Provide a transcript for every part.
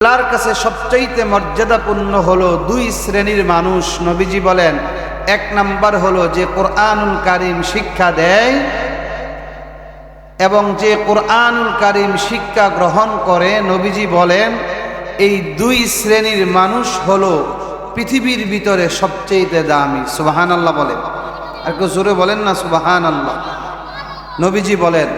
আল্লাহর কাছে সবচাইতে মর্যাদাপূর্ণ হলো দুই শ্রেণীর মানুষ। নবীজি বলেন, এক নাম্বার হলো যে কোরআনুল কারীম শিক্ষা দেয় এবং যে কোরআনুল কারীম শিক্ষা গ্রহণ করে। নবীজি বলেন এই দুই শ্রেণীর মানুষ হলো পৃথিবীর ভিতরে সবচাইতে দামি। সুবহানাল্লাহ বলেন, আর কেউ জোরে বলেন না সুবহানাল্লাহ। নবীজি বলেন,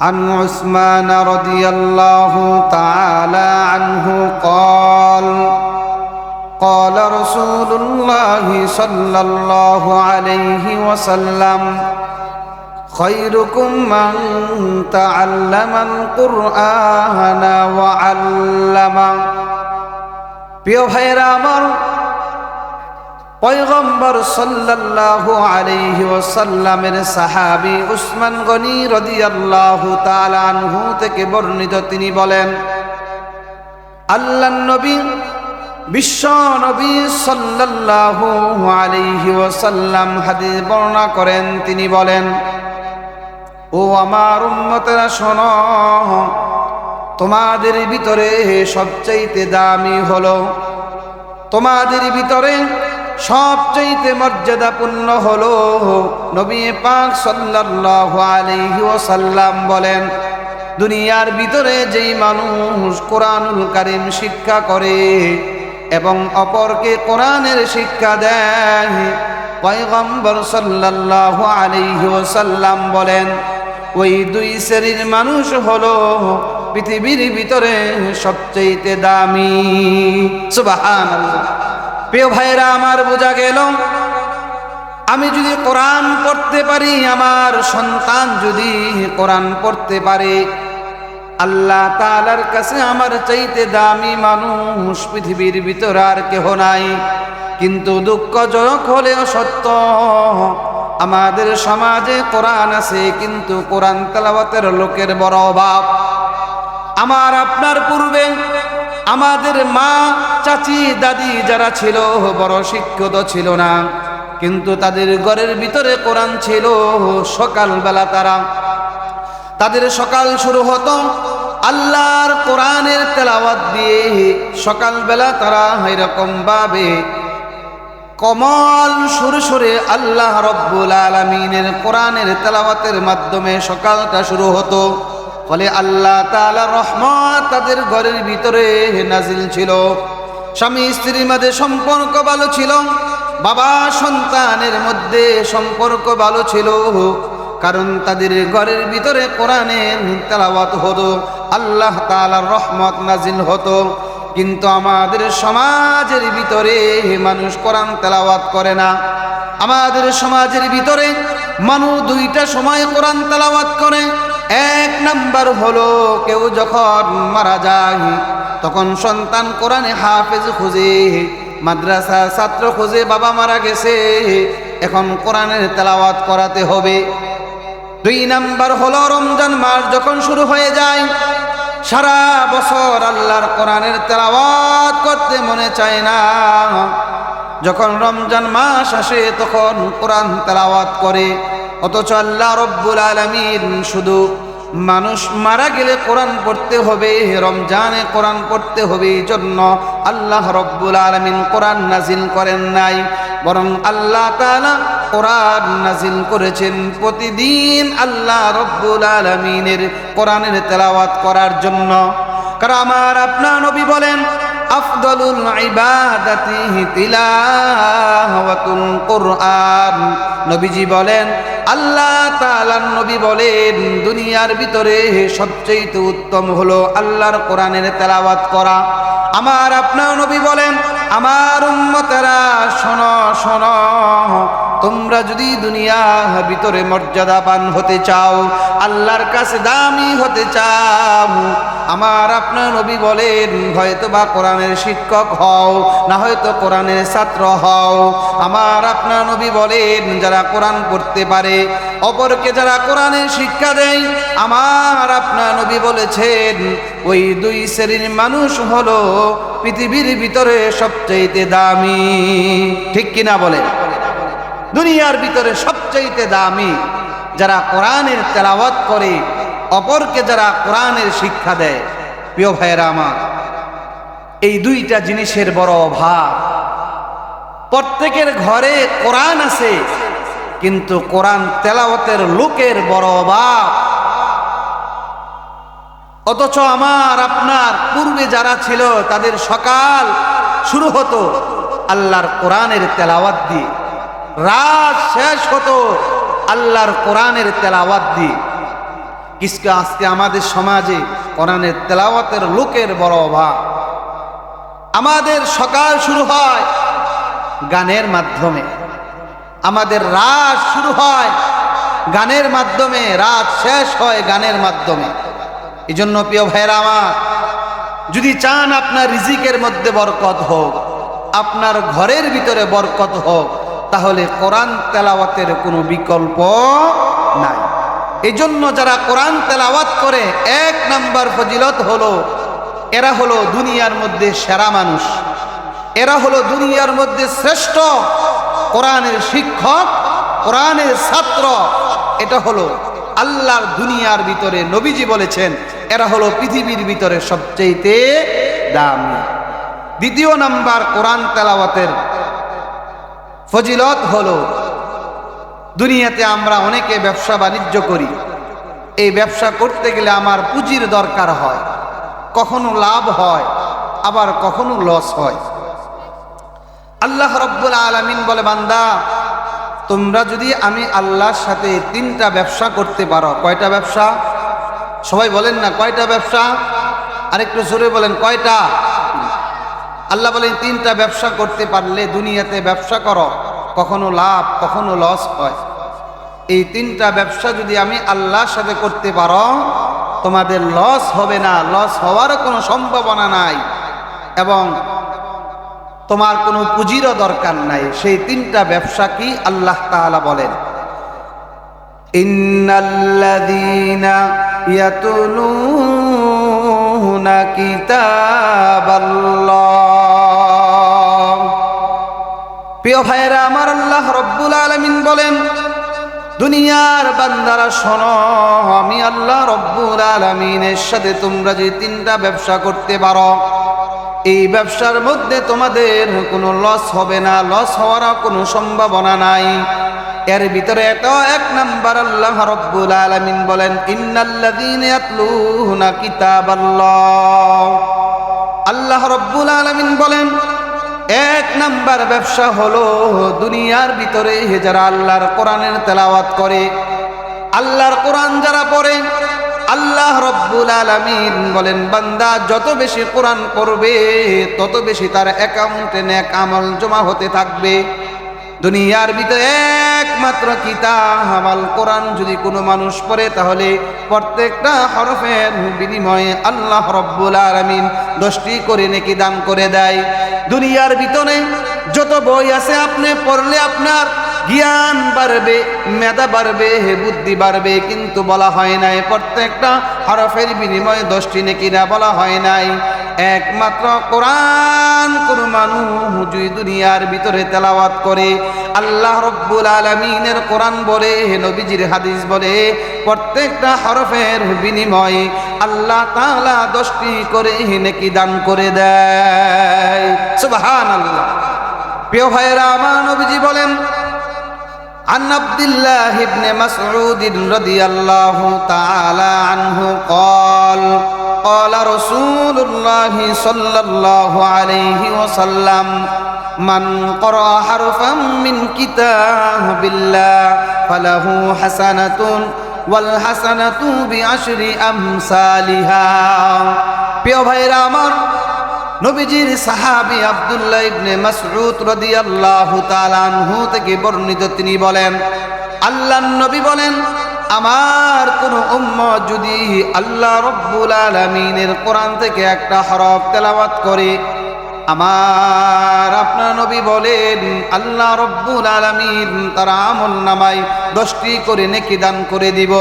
عن عثمان رضي الله تعالى عنه قال قال رسول الله صلى الله عليه وسلم خيركم من تعلم القرآن وعلمه। প্রিয় ভাইরা আমার, পয়গম্বর সাল্লাল্লাহু আলাইহি ওয়াসাল্লামের সাহাবী উসমান গনি রাদিয়াল্লাহু তাআলা আনহু থেকে বর্ণিত, তিনি বলেন, আল্লাহর নবী বিশ্ব নবী সাল্লাল্লাহু আলাইহি ওয়াসাল্লাম হাদিস বর্ণনা করেন। তিনি বলেন, ও আমার উম্মতেরা শোনো, তোমাদের ভিতরে সবচাইতে দামি হলো, তোমাদের ভিতরে সবচাইতে মর্যাদাপূর্ণ হলো নবী পাক সাল্লাল্লাহু আলাইহি ওয়াসাল্লাম বলেন, দুনিয়ার ভিতরে যেই মানুষ কোরআনুল কারীম শিক্ষা করে এবং অপরকে কোরআনের শিক্ষা দেয়, পয়গম্বর সাল্লাল্লাহু আলাইহি ওয়াসাল্লাম বলেন ওই দুই শ্রেণীর মানুষ হলো পৃথিবীর ভিতরে সবচাইতে দামি। সুবহানাল্লাহ। প্রিয় ভাইরা আমার, বোঝা গেল আমি যদি কোরআন পড়তে পারি, আমার সন্তান যদি কোরআন পড়তে পারে, আল্লাহ তাআলার কাছে আমার চাইতে দামি মানুষ পৃথিবীর ভিতরে আর কেহ নাই। কিন্তু দুঃখজনক হলেও সত্য, আমাদের সমাজে কোরআন আছে কিন্তু কোরআন তেলাওয়াতের লোকের বড় অভাব। আমার আপনার পূর্বে আমাদের মা, চাচি, দাদি যারা ছিল বড় শিক্ষিত ছিল না, কিন্তু তাদের ঘরের ভিতরে কোরআন ছিল। সকালবেলা তাদের সকাল শুরু হতো আল্লাহর কোরআনের তেলাওয়াত দিয়ে। সকালবেলা তারা এরকম ভাবে কমল সুরে আল্লাহ রব্বুল আলামিনের কোরআনের তেলাওয়াতের মাধ্যমে সকালটা শুরু হতো। ফলে আল্লাহ তাআলার রহমত তাদের ঘরের ভিতরে নাজিল ছিল। স্বামী স্ত্রীর মধ্যে সম্পর্ক ভালো ছিল, বাবা সন্তানের মধ্যে সম্পর্ক ভালো ছিল, কারণ তাদের ঘরের ভিতরে কোরআনের তেলাওয়াত হতো, আল্লাহ তাআলার রহমত নাজিল হতো। কিন্তু আমাদের সমাজের ভিতরে মানুষ কোরআন তেলাওয়াত করে না। আমাদের সমাজের ভিতরে মানুষ দুইটা সময় কোরআন তেলাওয়াত করে। এক নাম্বার হলো কেউ যখন মারা যায় তখন সন্তান কোরআনে হাফেজ খুঁজে, মাদ্রাসা ছাত্র খুঁজে, বাবা মারা গেছে এখন কোরআনের তেলাওয়াত করাতে হবে। দুই নাম্বার হলো রমজান মাস যখন শুরু হয়ে যায়, সারা বছর আল্লাহর কোরআনের তেলাওয়াত করতে মনে চায় না, যখন রমজান মাস আসে তখন কোরআন তেলাওয়াত করে। অথচ আল্লাহ রব্বুল আলামিন শুধু মানুষ মারা গেলে কোরআন পড়তে হবে, রমজানে কোরআন পড়তে হবে এই জন্য আল্লাহ রব্বুল আলামিন কোরআন নাজিল করেন নাই, বরং আল্লাহ তাআলা কোরআন নাজিল করেছেন প্রতিদিন আল্লাহ রব্বুল আলামিনের কোরআনের তেলাওয়াত করার জন্য। কারণ আমার আপনার নবী বলেন, আফদলুল ইবাদাতি তিলাওয়াতুল কুরআন। নবীজি বলেন, আল্লাহ তাআলার নবী বলেন দুনিয়ার ভিতরে সবচেয়ে উত্তম হলো আল্লাহর কোরআনের তেলাওয়াত করা। আমার আপনার নবী বলেন, আমার উম্মতেরা শোনো শোনো, তোমরা যদি দুনিয়ার ভিতরে মর্যাদাবান হতে চাও, আল্লাহর কাছে দামি হতে চাও, আমার আপনার নবী বলেন হয়তো বা কোরআনের শিক্ষক হও, না হয়তো কোরআনের ছাত্র হও। আমার আপনার নবী বলেন যারা কোরআন পড়তে পারে, অপরকে যারা কোরআনের শিক্ষা দেয়, আমার আপনার নবী বলেছেন ওই দুই শ্রেণীর মানুষ হলো পৃথিবীর ভিতরে সবচাইতে দামি। ঠিক কিনা বলে? দুনিয়ার ভিতরে সবচাইতে দামি যারা কোরআনের তেলাওয়াত করে, অপরকে যারা কোরআনের শিক্ষা দেয়। প্রিয় ভাইয়েরা আমার, এই দুইটা জিনিসের বড় অভাব। প্রত্যেকের ঘরে কোরআন আছে, কিন্তু কোরআন তেলাওয়াতের লোকের বড় অভাব। অথচ আমার আপনার পূর্বে যারা ছিল তাদের সকাল শুরু হতো আল্লাহর কোরআনের তেলাওয়াত দিয়ে, রাত শেষ হতো আল্লাহর কোরআনের তেলাওয়াত দিয়ে। কিন্তু আজকে আমাদের সমাজে কোরআনের তেলাওয়াতের লোকের বড় অভাব। আমাদের সকাল শুরু হয় গানের মাধ্যমে, আমাদের রাত শুরু হয় গানের মাধ্যমে, রাত শেষ হয় গানের মাধ্যমে। এই জন্য প্রিয় ভাইরা আমার, যদি চান আপনার রিজিকের মধ্যে বরকত হোক, আপনার ঘরের ভিতরে বরকত হোক, তাহলে কোরআন তেলাওয়াতের কোনো বিকল্প নাই। এই জন্য যারা কোরআন তেলাওয়াত করে, এক নাম্বার ফজিলত হলো এরা হলো দুনিয়ার মধ্যে সেরা মানুষ, এরা হলো দুনিয়ার মধ্যে শ্রেষ্ঠ কোরআনের শিক্ষক, কোরআনের ছাত্র। এটা হলো আল্লাহর দুনিয়ার ভিতরে নবীজি বলেছেন এরা হলো পৃথিবীর ভিতরে সবচেয়ে দামি। দ্বিতীয় নাম্বার কোরআন তেলাওয়াতের ফজিলত হলো, দুনিয়াতে আমরা অনেকে ব্যবসা বাণিজ্য করি, এই ব্যবসা করতে গেলে আমার পুঁজির দরকার হয়, কখনো লাভ হয় আবার কখনো লস হয়। আল্লাহ রাব্বুল আলামিন বলে, বান্দা তোমরা যদি আমি আল্লাহর সাথে তিনটা ব্যবসা করতে পারো। কয়টা ব্যবসা? সবাই বলেন না কয়টা ব্যবসা? আরেকটু জোরে বলেন কয়টা? আল্লাহ বলেন তিনটা ব্যবসা করতে পারলে দুনিয়াতে ব্যবসা করো, কখনো লাভ কখনো লস হয়। এই তিনটা ব্যবসা যদি আমি আল্লাহর সাথে করতে পারো, তোমাদের লস হবে না, লস হওয়ারও কোনো সম্ভাবনা নাই, এবং তোমার কোনো পুঁজিরও দরকার নাই। সেই তিনটা ব্যবসা কি? আল্লাহ তাআলা বলেন, ইন্নাল্লাযীনা ইয়াতলুনা কিতাবাল্লাহ। প্রিয় ভাইয়েরা আমার, আল্লাহ রাব্বুল আলামিন বলেন, দুনিয়ার বান্দারা শোনো, আমি আল্লাহ রাব্বুল আলামিনের সাথে তোমরা যে তিনটা ব্যবসা করতে পারো, এই ব্যবসার মধ্যে তোমাদের কোনো লস হবে না, লস হওয়ার কোনো সম্ভাবনা নাই। এর ভিতরে এটাও এক নাম্বার আল্লাহ রাব্বুল আলামিন বলেন, ইন্নাল্লাযীনা ইয়াতলুনা কিতাবাল্লাহ। আল্লাহ রাব্বুল আলামিন বলেন এক নাম্বার ব্যবসা হলো দুনিয়ার ভিতরে যারা আল্লাহর কোরআনের তেলাওয়াত করে, আল্লাহর কোরআন যারা পড়ে, আল্লাহ রাব্বুল আলামিন বলেন বান্দা যত বেশি কোরআন পড়বে তত বেশি তার অ্যাকাউন্টে নেক আমল জমা হতে থাকবে। দুনিয়ার ভিতরে একমাত্র কিতাব আল কোরআন যদি কোনো মানুষ পড়ে, তাহলে প্রত্যেকটা হরফের বিনিময়ে আল্লাহ রাব্বুল আলামিন 10টি করে নেকি দান করে দেয়। দুনিয়ার ভিতরে যত বই আছে আপনি পড়লে আপনার জ্ঞান বাড়বে, মেধা বাড়বে, বুদ্ধি বাড়বে, কিন্তু বলা হয় নাই প্রত্যেকটা হরফের বিনিময়ে 10টি নেকি না, বলা হয় নাই। একমাত্র কোরআন কোন মানুষ যদি দুনিয়ার ভিতরে তেলাওয়াত করে, আল্লাহ রাব্বুল আলামিনের কোরআন বলে, নবীজির হাদিস বলে, প্রত্যেকটা হরফের বিনিময়ে আল্লাহ তাআলা 10টি করে নেকি দান করে দেয়। সুবহানাল্লাহ। প্রিয় ভাইয়েরা আমার, নবীজি বলেন, عن عبد الله بن مسعود رضي الله تعالى عنه قال قال رسول الله صلى الله عليه وسلم من قرأ حرفا من كتاب الله فله حسنة والحسنة بعشر أمثالها। প্রিয় ভাইরা আমার, নবীজির সাহাবী আব্দুল্লাহ ইবনে মাসউদ রাদিয়াল্লাহু তাআলা আনহু থেকে বর্ণিত, তিনি বলেন আল্লাহর নবী বলেন, আমার কোন উম্মত যদি আল্লাহ রাব্বুল আলামিনের কোরআন থেকে একটা হরফ তেলাওয়াত করে, আমার আপনার নবী বলেন আল্লাহ রাব্বুল আলামিন তার আমল নামায় 10টি করে নেকি দান করে দিব।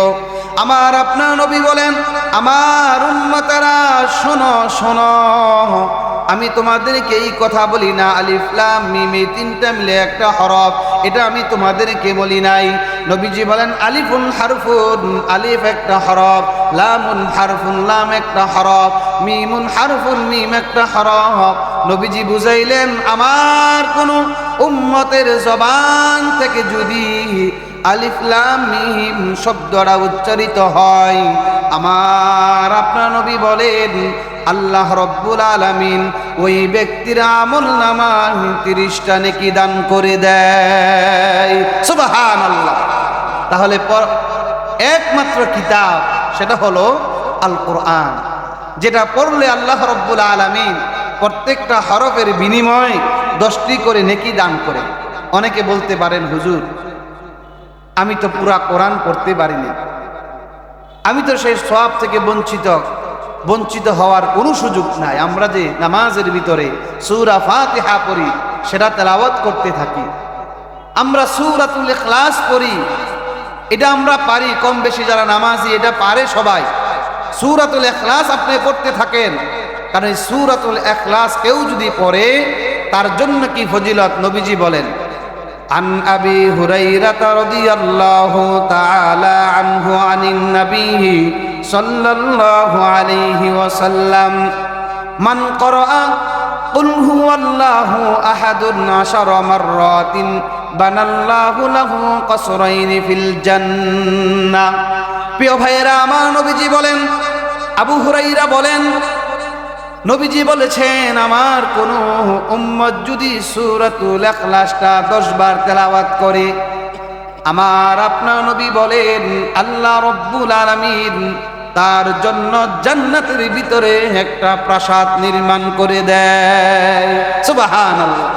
আমার আপনার নবী বলেন, আমার উম্মতেরা শোনো শোনো, আমি তোমাদেরকে এই কথা বলি না আলিফ লাম মিম এই তিনটা মিলে একটা হরফ, এটা আমি তোমাদেরকে বলি নাই। নবীজি বলেন আলিফুন হারফুন, আলিফ একটা হরফ, লামুন হারফুন, লাম একটা হরফ, মিমুন হারফুন, মিম একটা হরফ। নবীজি বুঝাইলেন আমার কোন উম্মতের জবান থেকে যদি আলিফ লাম মিম শব্দটা উচ্চারিত হয়, আমার আপনার নবী বলেন আল্লাহ রব্বুল আলামিন ওই ব্যক্তির আমল নামায় 30টা নেকি দান করে দেয়। সুবহানাল্লাহ। তাহলে একমাত্র কিতাব সেটা হলো আল কোরআন, যেটা পড়লে আল্লাহ রব্বুল আলামিন প্রত্যেকটা হরফের বিনিময়ে 10টি করে নেকি দান করে। অনেকে বলতে পারেন হুজুর আমি তো পুরা কোরআন পড়তে পারিনি, আমি তো সেই সওয়াব থেকে বঞ্চিত হওয়ার কোনো সুযোগ নাই। আমরা যে নামাজের ভিতরে সূরা ফাতিহা পড়ি সেটা তেলাওয়াত করতে থাকি, আমরা সূরাতুল ইখলাস পড়ি, এটা আমরা পারি কম বেশি, যারা নামাজি এটা পারে সবাই। সূরাতুল ইখলাস আপনি পড়তে থাকেন, কারণ এই সূরাতুল ইখলাস কেউ যদি পড়ে তার জন্য কি ফজিলত। নবীজি বলেন عن أبي هريرة رضي الله تعالى عنه عن النبي صلى الله عليه وسلم من قرأ قل هو الله أحد 10 مرات بنى الله له قصرين في الجنة। প্রিয় ভাইয়েরা আমার, নবীজি বলেন, আবু হুরাইরা বলেন নবীজি বলেছেন আমার কোন উম্মত যদি সূরাতুল ইখলাসটা 10 বার তেলাওয়াত করে, আমার আপনার নবী বলেন আল্লাহ রব্বুল আলামিন তার জন্য জান্নাতের ভিতরে একটা প্রাসাদ নির্মাণ করে দেয়। সুবহানাল্লাহ।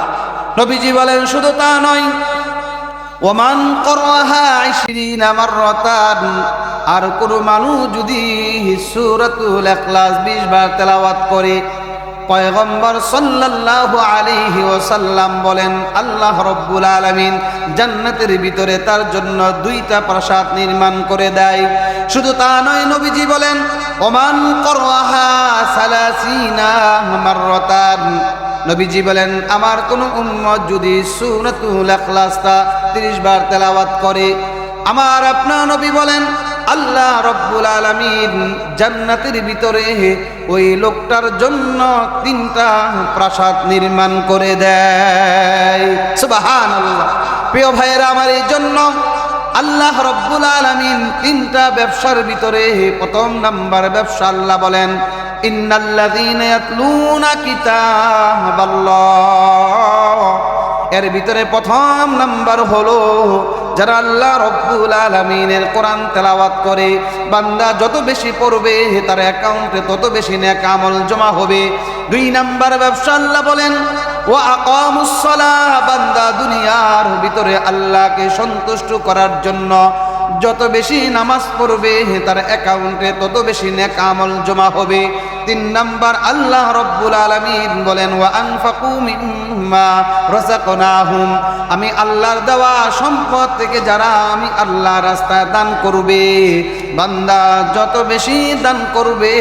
নবীজি বলেন শুধু তা নয়, ওমান করাহা 20 মাররাতান, আর কোন মানুষ যদি সূরাতুল ইখলাস 20 বার তেলাওয়াত করে, পয়গম্বর সাল্লাল্লাহু আলাইহি ওয়াসাল্লাম বলেন আল্লাহ রব্বুল আলামিন জান্নাতের ভিতরে তার জন্য 2টা প্রাসাদ নির্মাণ করে দেয়। শুধু তা নয়, নবীজি বলেন ওমান করাহা 30 মাররাতান, নবীজি বলেন আমার কোন উম্মত যদি সূরাতুল ইখলাসটা 30 বার তেলাওয়াত করে, আমার আপনার নবী বলেন আল্লাহ রব্বুল আলামিন জান্নাতের ভিতরে ওই লোকটার জন্য 3টা প্রাসাদ নির্মাণ করে দেয়। সুবহানাল্লাহ। প্রিয় ভাইয়েরা আমার, এই জন্য আল্লাহ রব্বুল আলামিন 3টা ব্যবসার ভিতরে প্রথম নাম্বার ব্যবসা আল্লাহ বলেন ইন্নাল্লাযীনা ইয়াতলুনা কিতাবাল্লাহ, এর ভিতরে প্রথম নাম্বার হলো যারা আল্লাহ রব্বুল আলামিনের কোরআন তেলাওয়াত করে। বান্দা যত বেশি পড়বে তার অ্যাকাউন্টে তত বেশি নেক আমল জমা হবে। 2 নাম্বার ব্যবসা আল্লাহ বলেন ওয়া আকামুস সালাহ, বান্দা দুনিয়ার ভিতরে আল্লাহকে সন্তুষ্ট করার জন্য যত বেশি নামাজ পড়বে তার অ্যাকাউন্টে তত বেশি নেক আমল জমা হবে। 3 নাম্বার আল্লাহ রব্বুল আলামিন বলেন ওয়া আনফাকু মিম্মা রাযাকনাহুম, আমি আল্লাহর দেওয়া সম্পদ থেকে যারা আমি আল্লাহর রাস্তায় দান করবে, বান্দা যত বেশি দান করবে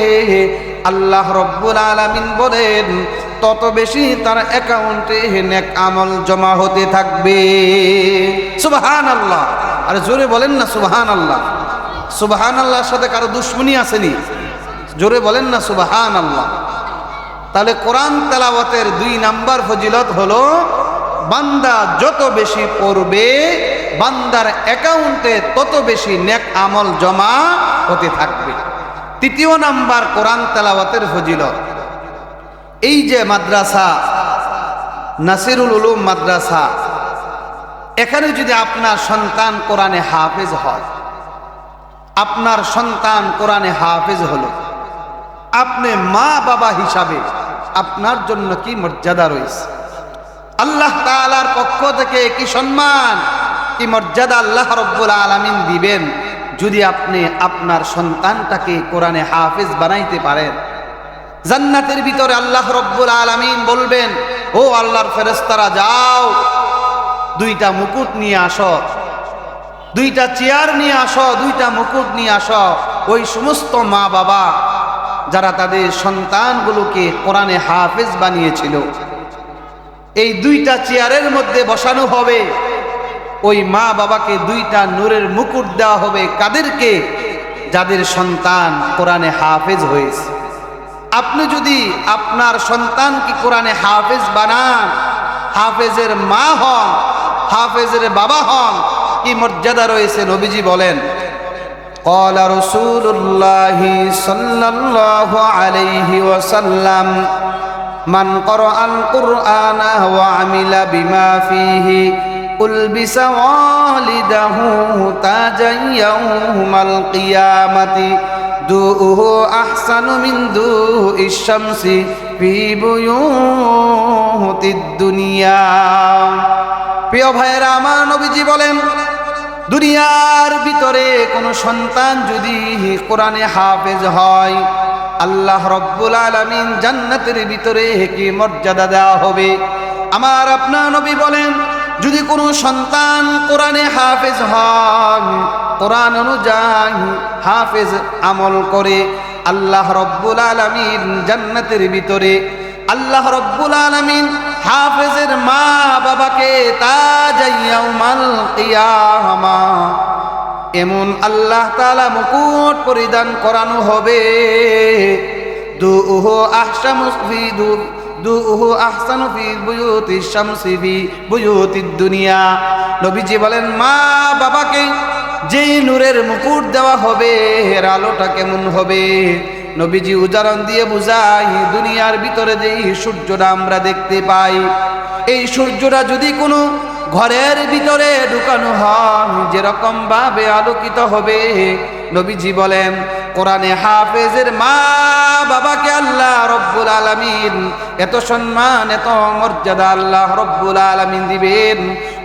আল্লাহ রব্বুল আলামিন বলেন তত বেশি তার অ্যাকাউন্টে নেক আমল জমা হতে থাকবে। সুবহানাল্লাহ। আর জোরে বলেন না সুবহানাল্লাহ। সুবহানাল্লাহর সাথে কারো দুশ্মনী আসেনি? জোরে বলেন না সুবহানাল্লাহ। তাহলে কোরআন তেলাওয়াতের 2 নাম্বার ফজিলত হলো বান্দা যত বেশি পড়বে বান্দার অ্যাকাউন্টে তত বেশি নেক আমল জমা হতে থাকবে। 3য় নাম্বার কোরআন তেলাওয়াতের ফজিলত, এই যে মাদ্রাসা নাসিরুল উলুম মাদ্রাসা, এখানে যদি আপনার সন্তান কোরআনে হাফেজ হয়, আপনার সন্তান কোরআনে হাফেজ হলো, আপনি মা বাবা হিসাবে আপনার জন্য কি মর্যাদা রয়েছে, আল্লাহ তাআলার পক্ষ থেকে কি সম্মান কি মর্যাদা আল্লাহ রব্বুল আলামিন দিবেন যদি আপনি আপনার সন্তানটাকে কোরআনে হাফেজ বানাইতে পারেন। জান্নাতের ভিতরে আল্লাহ রব্বুল আলামিন বলবেন ও আল্লাহর ফেরেশতারা যাও 2টা মুকুট নিয়ে আসো, 2টা চেয়ার নিয়ে আসো, 2টা মুকুট নিয়ে আসো। ওই সমস্ত মা বাবা যারা তাদের সন্তানগুলোকে কোরআনে হাফেজ বানিয়েছিল। এই দুইটা চেয়ারের মধ্যে বসানো হবে, ওই মা বাবাকে দুইটা নূরের মুকুট দেওয়া হবে। কাদেরকে? যাদের সন্তান কোরআনে হাফেজ হয়েছে। আপনি যদি আপনার সন্তানকে কোরআনে হাফেজ বানান, হাফেজের মা হন, হাফেজের বাবা হন, কি মর্যাদা রয়েছে নবীজি বলেন, قال رسول الله صلى الله عليه وسلم من قرأ القرآن وعمل بما فيه ألبس والده تاجا يوم القيامة دوءه أحسن من دوء الشمس في بيوت الدنيا। প্রিয় ভাইয়েরা আমার, নবীজি বলেন দুনিয়ার ভিতরে কোনো সন্তান যদি কোরআনে হাফেজ হয়, আল্লাহ রব্বুল আলামিন জান্নাতের ভিতরে কি মর্যাদা দেওয়া হবে। আমার আপনার নবী বলেন যদি কোনো সন্তান কোরআনে হাফেজ হয়, কোরআন অনুযায়ী হাফেজ আমল করে, আল্লাহ রব্বুল আলামিন জান্নাতের ভিতরে, আল্লাহ রব্বুল আলামিন হাফেজের মা বাবাকে তাজাইয়াউমাল কিয়ামা এমন আল্লাহ তাআলা মুকুট পরিধান করানো হবে। দুহু আহসানু ফি বুয়ুতি শামসি ফি বুয়ুতিদ দুনিয়া। নবীজি বলেন মা বাবাকে যেই নূরের মুকুট দেওয়া হবে, এর আলোটা কেমন হবে? নবীজি উদাহরণ দিয়ে বুঝাই, দুনিয়ার ভিতরে যেই সূর্যটা আমরা দেখতে পাই, এই সূর্যটা যদি কোনো ঘরের ভিতরে ঢুকানো হয়, যেরকম ভাবে আলোকিত হবে, নবীজি বলেন কোরআনে হাফেজের মা বাবাকে আল্লাহ রব্বুল আলামিন এত সম্মান, এত মর্যাদা আল্লাহ রব্বুল আলামিন দিবেন,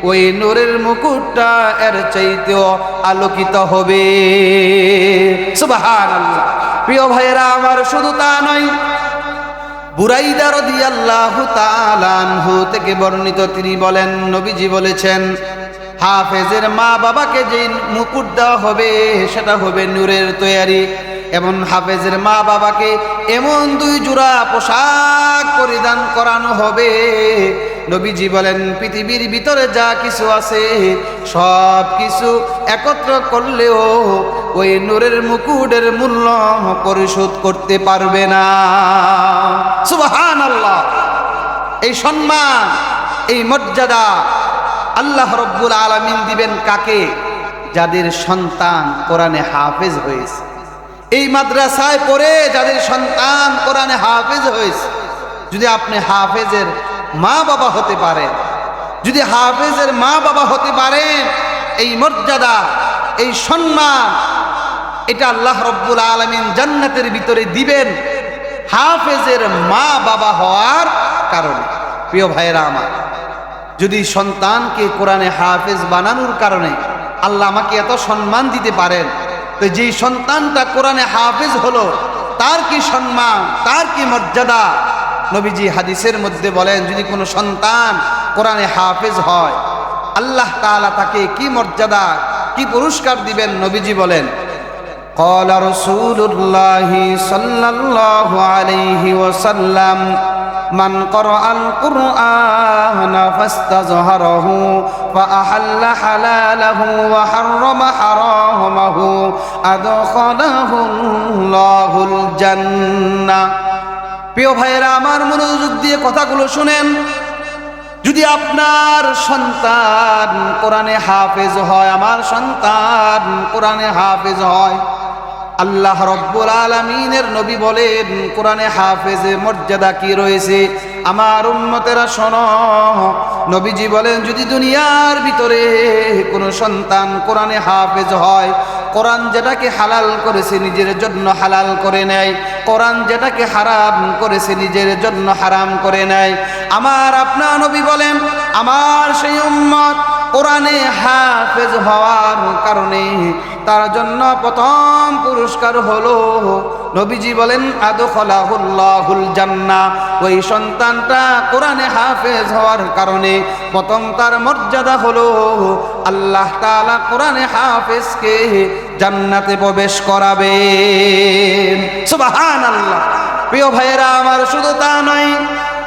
ওই নূরের মুকুটটা এর চাইতেও আলোকিত হবে। সুবহানাল্লাহ। প্রিয় ভাইয়েরা আমার, শুধু তা নয়, বুরাইদা রাদিয়াল্লাহু তাআলা আনহু থেকে বর্ণিত, তিনি বলেন নবীজি বলেছেন হাফেজের মা বাবাকে যে মুকুট দেওয়া হবে সেটা হবে নূরের তৈয়ারি, এবং হাফেজের মা বাবাকে এমন দুই জোড়া পোশাক পরিধান করানো হবে। নবীজি বলেন পৃথিবীর ভিতরে যা কিছু আছে সব কিছু একত্র করলেও ওই নূরের মুকুটের মূল্য পরিশোধ করতে পারবে না। সুবহানাল্লাহ। এই সম্মান, এই মর্যাদা আল্লাহ রব্বুল আলামিন দিবেন কাকে? যাদের সন্তান কোরআনে হাফেজ হয়েছে, এই মাদ্রাসায় পড়ে যাদের সন্তান কোরআনে হাফেজ হয়েছে। যদি আপনি হাফেজের মা বাবা হতে পারেন, যদি হাফেজের মা বাবা হতে পারেন, এই মর্যাদা, এই সম্মান, এটা আল্লাহ রব্বুল আলামিন জান্নাতের ভিতরে দিবেন হাফেজের মা বাবা হওয়ার কারণে। প্রিয় ভাইয়েরা আমার, যদি সন্তানকে কোরআনে হাফেজ বানানোর কারণে আল্লাহ আমাকে এত সম্মান দিতে পারেন, তো যেই সন্তানটা কোরআনে হাফেজ হলো তার কি সম্মান, তার কি মর্যাদা। নবীজি হাদিসের মধ্যে বলেন যদি কোনো সন্তান কোরআনে হাফেজ হয়, আল্লাহ তাআলা তাকে কি মর্যাদা, কি পুরস্কার দিবেন। নবীজি বলেন قال رسول الله صلى الله عليه وسلم من قرأ القرآن فاستظهره فأحل حلاله وحرم حرامه أدخله الله الجنة। প্রিয় ভাইয়েরা আমার, মনোযোগ দিয়ে কথাগুলো শুনেন। যদি আপনার সন্তান কোরআনে হাফেজ হয়, আমার সন্তান কোরআনে হাফেজ হয়, আল্লাহ রব্বুল আলামিনের নবী বলেন কোরআনে হাফেজের মর্যাদা কি রয়েছে। আমার উম্মতেরা শোনো, নবীজি বলেন যদি দুনিয়ার ভিতরে কোনো সন্তান কোরআনে হাফেজ হয়, কোরআন যেটাকে হালাল করেছে নিজের জন্য হালাল করে নেয়, কোরআন যেটাকে হারাম করেছে নিজের জন্য হারাম করে নেয়। আমার আপনার নবী বলেন আমার সেই উম্মত কোরআনে হাফেজ হওয়ার কারণে তার জন্য প্রথম পুরস্কার হলো নবীজি বলেন আদখালাহুল্লাহুল জান্নাহ। ওই সন্তানটা কোরআনে হাফেজ হওয়ার কারণে প্রথম তার মর্যাদা হলো আল্লাহ তাআলা কোরআনে হাফেজকে জান্নাতে প্রবেশ করাবেন। সুবহানাল্লাহ। প্রিয় ভাইয়েরা আমার, শুধু তা নয়,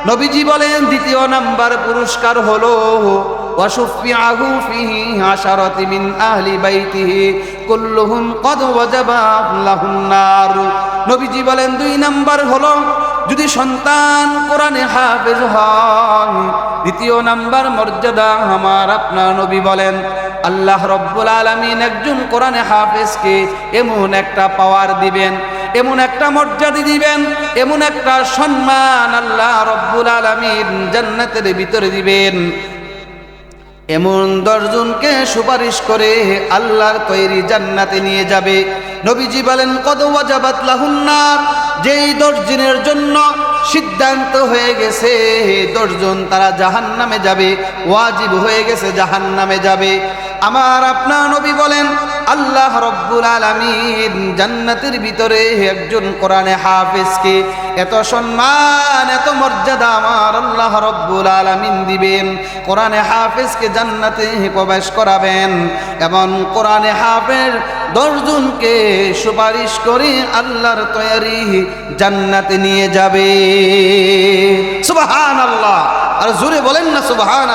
নবীজি বলেন দ্বিতীয় নাম্বার পুরস্কার হলো ওয়াশুফিআহু ফিহি আশারাতি মিন আহলি বাইতিহি কুল্লুহুম ক্বাদ ওয়াজাবা লাহুন নার। নবীজি বলেন 2 নাম্বার হলো যদি সন্তান কোরআনে হাফেজ হয়, দ্বিতীয় নাম্বার মর্যাদা আমার আপনার নবী বলেন আল্লাহ রব্বুল আলামিন একজন কোরআনে হাফেজকে এমন একটা পাওয়ার দিবেন, এমন একটা মর্যাদা দিবেন, এমন একটা সম্মান আল্লাহ রব্বুল আলামিন জান্নাতের ভিতরে দিবেন। এমন 10 জনকে সুপারিশ করে আল্লাহর তৈরি জান্নাতে নিয়ে যাবে। নবীজি বলেন কদ ওয়াজাবাত লাহুন নার, যেই 10 জনের জন্য সিদ্ধান্ত হয়ে গেছে 10 জন তারা জাহান্নামে যাবে, ওয়াজিব হয়ে গেছে জাহান্নামে যাবে। আমার আপনার নবী বলেন আল্লাহ রব্বুল আলামিন জান্নাতের ভিতরে একজন কোরআনে হাফেজকে এত সম্মান এত মর্যাদা আমার আল্লাহ রব্বুল আলামিন দিবেন। কোরআনে হাফেজকে জান্নাতে প্রবেশ করাবেন এবং কোরআনে হাফেজ 10 জনকে সুপারিশ করে আল্লাহর তৈরি জান্নাতে নিয়ে যাবে। সুবহানাল্লাহ। আর জোরে বলেন না সুবহানাল্লাহ।